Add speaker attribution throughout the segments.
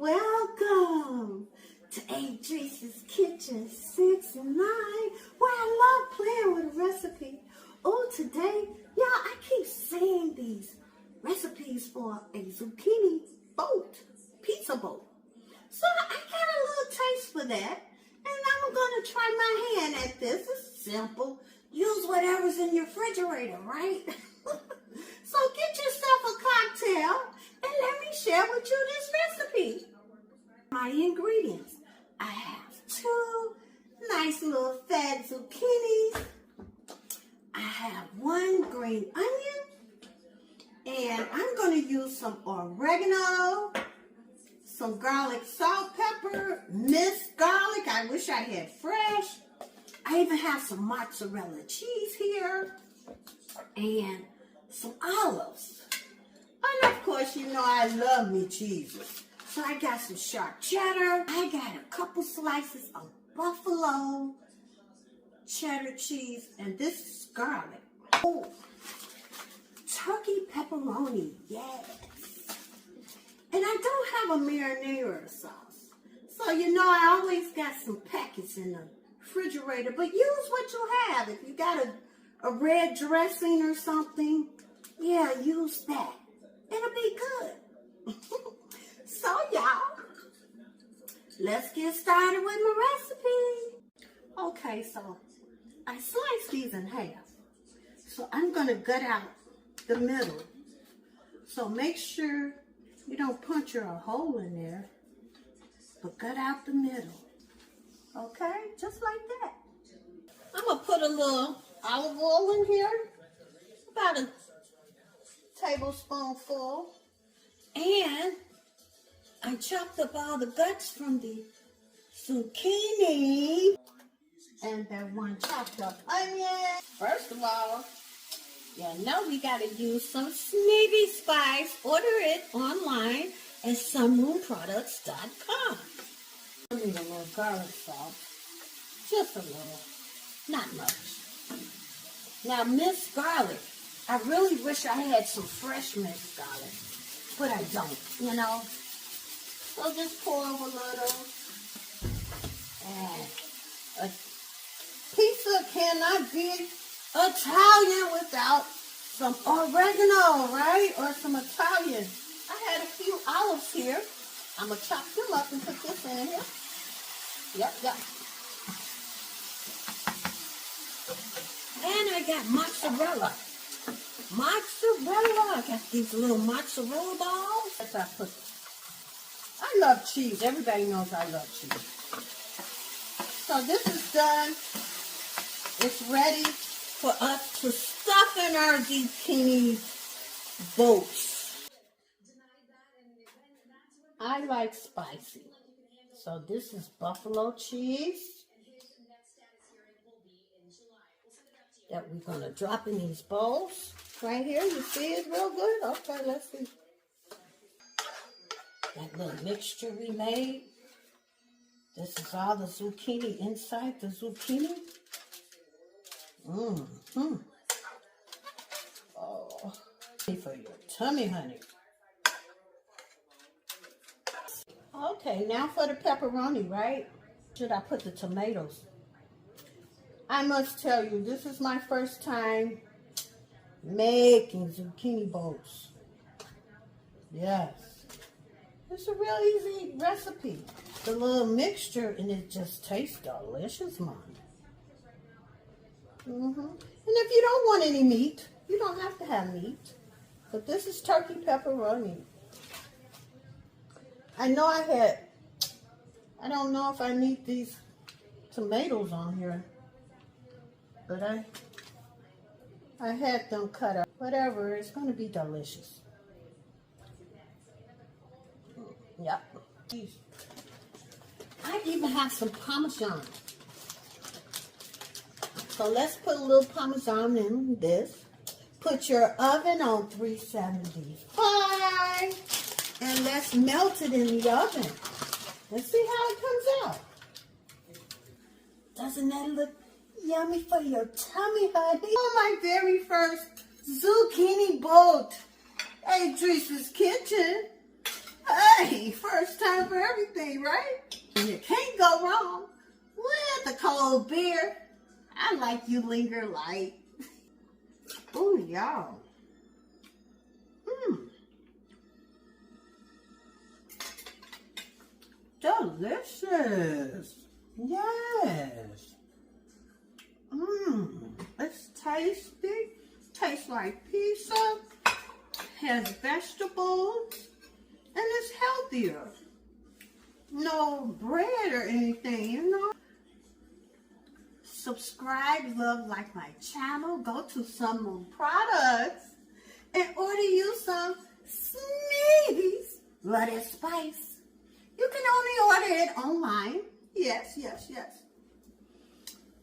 Speaker 1: Welcome to Adrice's Kitchen 6 and 9, where I love playing with a recipe. Oh, today, y'all, I keep saying these recipes for a zucchini boat, pizza boat. So I got a little taste for that, and I'm going to try my hand at this. It's simple. Use whatever's in your refrigerator, right? So get yourself a cocktail, and let me share with you this recipe. My ingredients. I have 2 nice little fat zucchinis. I have 1 green onion. And I'm going to use some oregano, some garlic, salt, pepper, minced garlic. I wish I had fresh. I even have some mozzarella cheese here and some olives. And of course, you know I love me cheeses. So I got some sharp cheddar. I got a couple slices of buffalo cheddar cheese. And this is garlic. Oh, turkey pepperoni, yes. And I don't have a marinara sauce. So you know I always got some packets in the refrigerator. But use what you have. If you got a red dressing or something, yeah, use that. It'll be good. So, y'all, let's get started with my recipe. Okay, so I sliced these in half. So I'm going to gut out the middle. So make sure you don't puncture a hole in there, but gut out the middle. Okay, just like that. I'm going to put a little olive oil in here, about a tablespoonful. And I chopped up all the guts from the zucchini. And then 1 chopped up onion. First of all, you know we got to use some Sneavy Spice. Order it online at sunmoonproducts.com. I need a little garlic salt. Just a little. Not much. Now, minced garlic. I really wish I had some fresh minced garlic, but I don't, you know. So just pour over a little. And a pizza cannot be Italian without some oregano, right? Or some Italian. I had a few olives here. I'm going to chop them up and put this in here. Yep. And I got mozzarella. I got these little mozzarella balls. I love cheese. Everybody knows I love cheese. So this is done. It's ready for us to stuff in our zucchini boats. I like spicy. So this is buffalo cheese that we're going to drop in these bowls. Right here, you see it real good? Okay, let's see. That little mixture we made. This is all the zucchini inside the zucchini. Oh, for your tummy, honey. Okay, now for the pepperoni, right? Should I put the tomatoes? I must tell you, this is my first time making zucchini boats. Yes. It's a real easy recipe. The little mixture, and it just tastes delicious, Mom. And if you don't want any meat, you don't have to have meat. But this is turkey pepperoni. I don't know if I need these tomatoes on here. But I had them cut up. Whatever, it's going to be delicious. Yep. I even have some Parmesan. So let's put a little Parmesan in this. Put your oven on 375. And let's melt it in the oven. Let's see how it comes out. Doesn't that look yummy for your tummy, honey? Oh, my very first zucchini boat. Adrice's Kitchen. Hey. Hey, first time for everything, right? And you can't go wrong with a cold beer. I like you linger light. Oh, y'all. Delicious. Yes. It's tasty. Tastes like pizza. Has vegetables. And it's healthier. No bread or anything, you know. Subscribe, like my channel. Go to some products and order you some Sneavy Love That Spice. You can only order it online. Yes.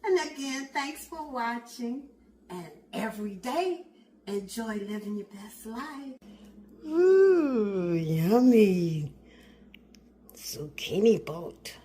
Speaker 1: And again, thanks for watching. And every day, enjoy living your best life. Ooh, yummy. Zucchini boat.